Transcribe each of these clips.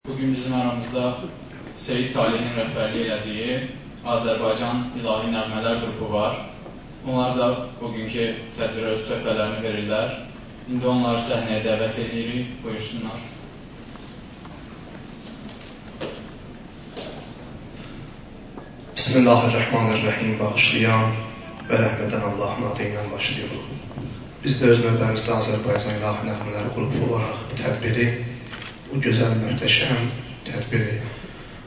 Bugün bizim aramızda Seyid Talih'in rəhbərliyi elədiyi Azərbaycan İlahi Nəğmələr qrupu var. Onlar da bugünkü tədbirə öz töhfələrini verirlər. İndi onları səhnəyə dəvət edirik, buyursunlar. Bismillahirrahmanirrahim bağışlayan və rəhmədən Allahın adı ilə başlayırıq. Biz də öz növbəmizdə Azərbaycan İlahi Nəğmələr qrupu olaraq bu tədbiri, bu gözəl, möhtəşəm tədbiri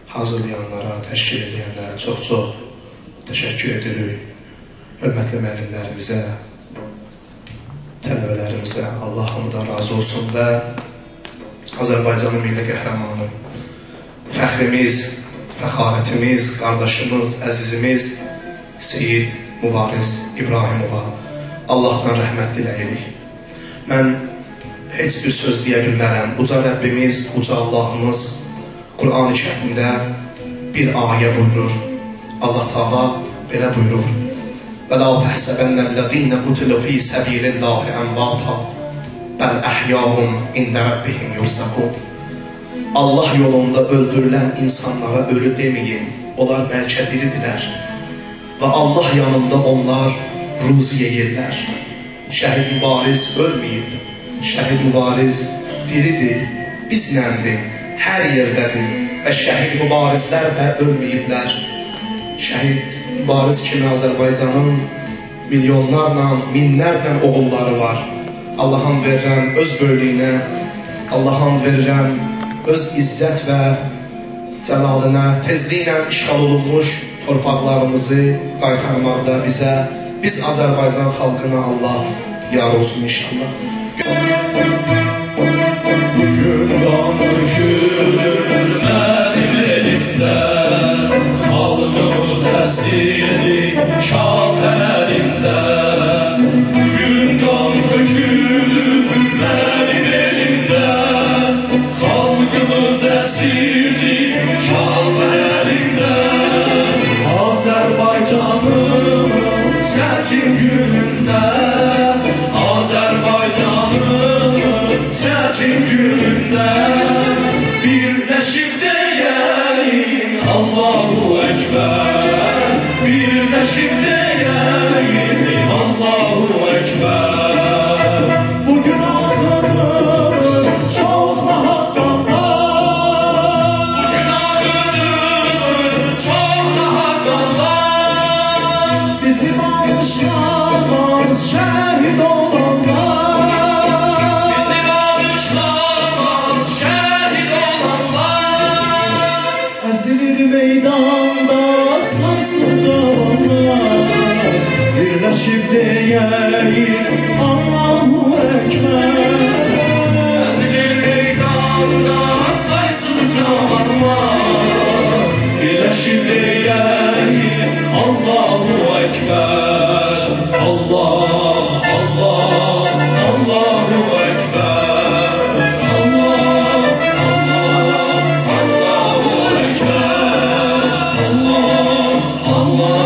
hazırlayanlara, təşkil edənlərə çox-çox təşəkkür edirik. Hörmətli müəllimlərimizə, tələbələrimizə Allah hamıdan razı olsun və Azərbaycanın milli qəhrəmanı, fəxrimiz, fəxarətimiz, qardaşımız, əzizimiz Seyid Mübariz İbrahimova Allahdan rəhmət diləyirik. Mən heç bir söz deyə bilmərəm. Uca Rəbbimiz, uca Allahımız Qur'an-ı Kərimdə bir ayə buyurur. Allah Teala belə buyurur. Və la təhsəbənnəl-ləzīnə qutilu fī səbīlillāhi əmvātā bəl əhyâhum ində Rabbihim yurzaqun. Allah yolunda öldürülən insanlara ölü deməyin. Onlar bəlkə diridirlər və Allah yanında onlar ruzi yeyirlər. Şəhid Mübariz ölməyib. Şəhid Mübariz diridir, bizləndir, hər yerdədir və şəhid mübarizlər də ölməyiblər. Şəhid Mübariz kimi Azərbaycanın milyonlarla, minlərlə oğulları var. Allah'ın verirəm öz böylüyünə, Allah'ın verirəm öz izzət və cəlalına, tezliklə işğal olunmuş torpaqlarımızı qaytarmaqda bizə, biz Azərbaycan xalqına Allah yar olsun inşallah. Bugün dökülür mənim elimdə, xalqımız əsirdir kafərində. Bugün dökülür mənim elimdə, xalqımız əsirdir kafərində. Azərbaycanımın çətin günündə, Azərbaycanımın çətin günündə birləşib deyəyin Allahu Ekber, birləşib deyəyin Allahu Ekber. Bugün ağıdır çox nahaq qanlar, bugün ağıdır çox nahaq qanlar. Bizim alışlarımız şəhid olanlar, bizim alışlarımız şəhid olanlar. Əzilir meydanda sarsın cavanlar, birləşib deyəyin Allahu Ekber. Əzilir meydanda saysız cavanlar, birləşib deyəyin Allahu Ekber. Allah, Allah, Allahu Ekber. Allah, Allah, Allahu Ekber. Allah, Allah,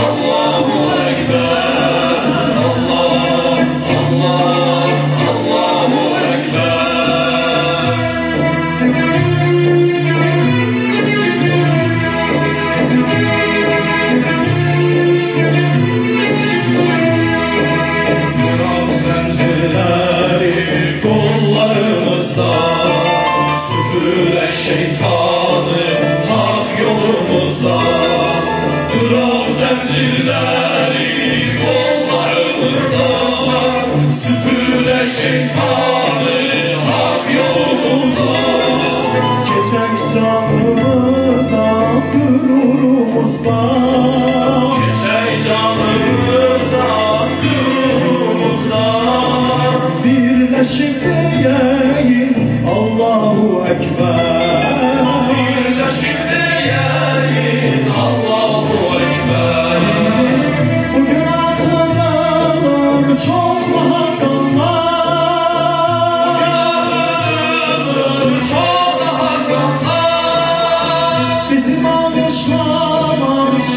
Allahu Ekber. Allah, Allah, Allahu Ekber. Duran zəncirləri qollarımızda, süpürək şeytanı haq yolumuzda. Duran zəncirləri qollarımızda, süpürək şeytanı haq yolumuzda. Keçək canımızdan, qürurumuzdan, keçək canımızdan, qürurumuzdan. Birləşib deyəyin Allahu Ekber, birləşib deyəyin Allahu Ekber. Bugün axıdır çox nahaq qanlar, bugün axıdır çox nahaq qanlar. Bizim alışlarımız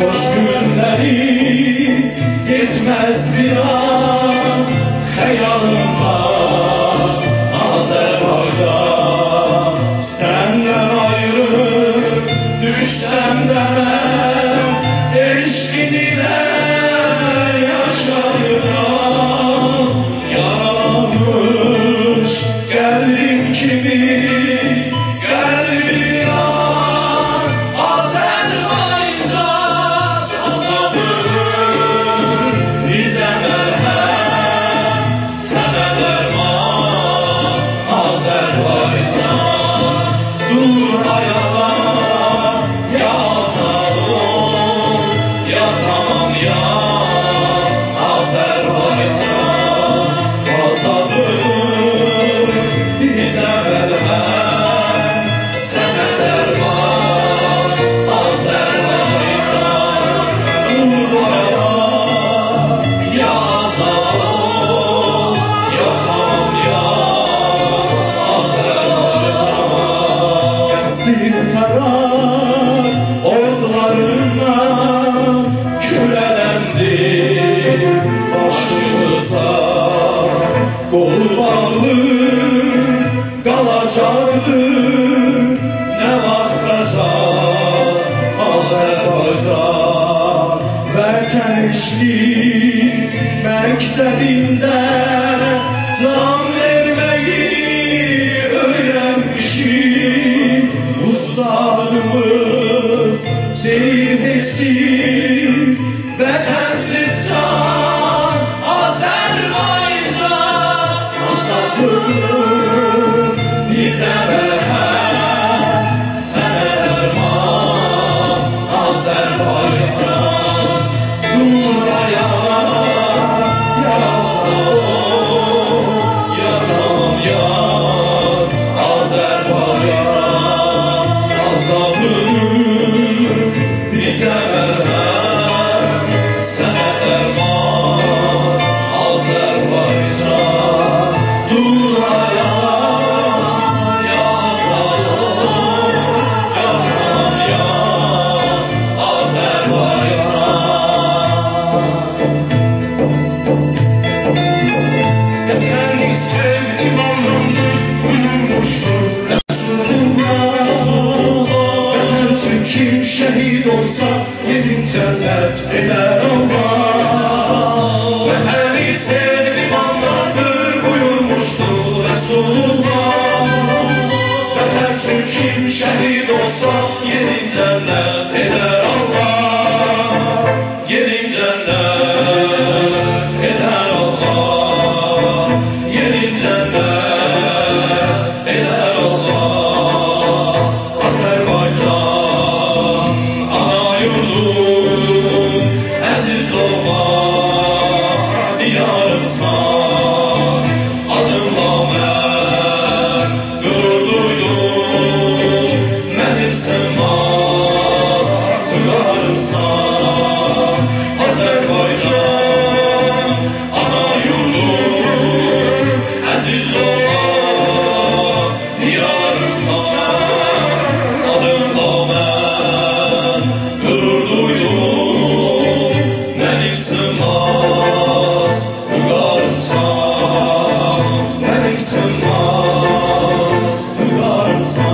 hoş günleri yetmez bir an hayalımda Azerbaycan. Senden ayrı düşsem de eşkiniyle yaşayıram. Yaralanmış geldim kimi kalacaktı ne vaxtacan Azərbaycan. Vətən eşqi məktəbində can verməyi öyrənmişik. Ustadımız deyir heç bir vətənsiz can Azərbaycan. Azadlıq bizə bərhəm, sənə dərman Azərbaycan. Dur ayağa, yazalım, yatalım yan Azərbaycan. Azadlıq bizə bərhəm, sənə dərman Azərbaycan. Dur ayağa, kim şehit olsa yerin cennet eder Allah. Vətəni sev imandandır buyurmuştur Resulullah. Vətən üçün kim şehit olsa yerin cennet eder Allah. Yerin cennet eder Allah. Yerin cennet eder Allah. Azerbaycan əziz doğma diyarımsan, adınla mən qürur duydum, mənim sınmaz çığarımsan. Azərbaycan ana yurdum, əziz doğma diyarımsan, adınla mən qürur duydum, mənim sınmaz vüqarımsan, mənim sınmaz vüqarımsan.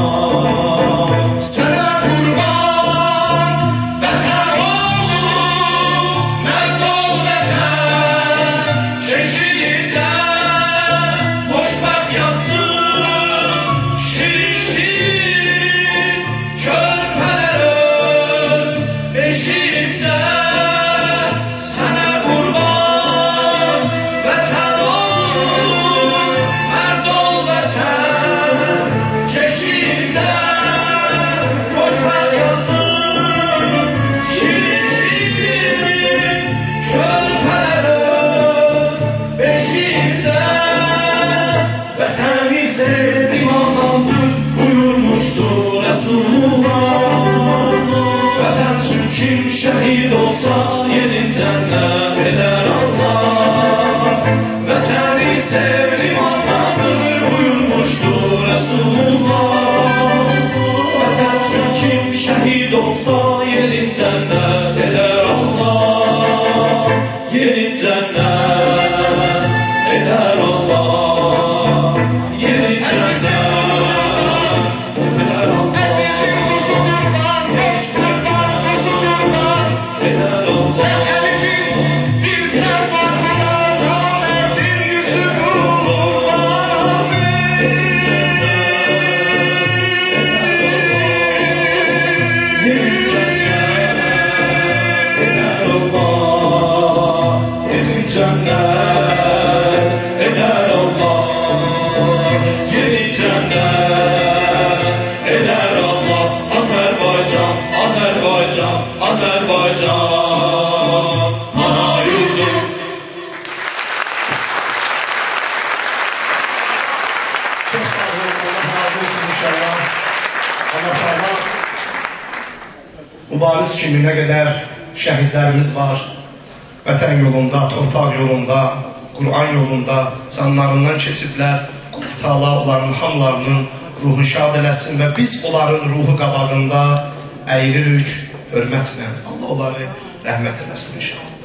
Sənə qurban vətən oğlum, mərd ol vətən keşiyində, xoşbəxt yatsın şirin şirin körpələr öz beşiyində. Sənə qurban vətən oğlum, mərd ol vətən keşiyində, xoşbəxt yatsın şirin şirin körpələr öz beşiyində. Vətəni sev imandandır buyurmuşdur Resulullah. Vətən üçün kim şehit olsa yerin cennet eder Allah. Vətəni sev imandandır buyurmuşdur Resulullah. Vətən üçün kim şehit olsa yerin cennet eder Azərbaycan, ana yurdum. Çok sağ olun, Allah razı olsun inşallah. Allah Allah. Mübariz kimi ne kadar şehitlerimiz var. Vətən yolunda, torpaq yolunda, Qur'an yolunda canlarından keçiblər. Allah Teala onların hamlarının ruhu şad eləsin və biz onların ruhu qabağında əyilirik hörmətlə. Allah onları rəhmət eləsin inşallah.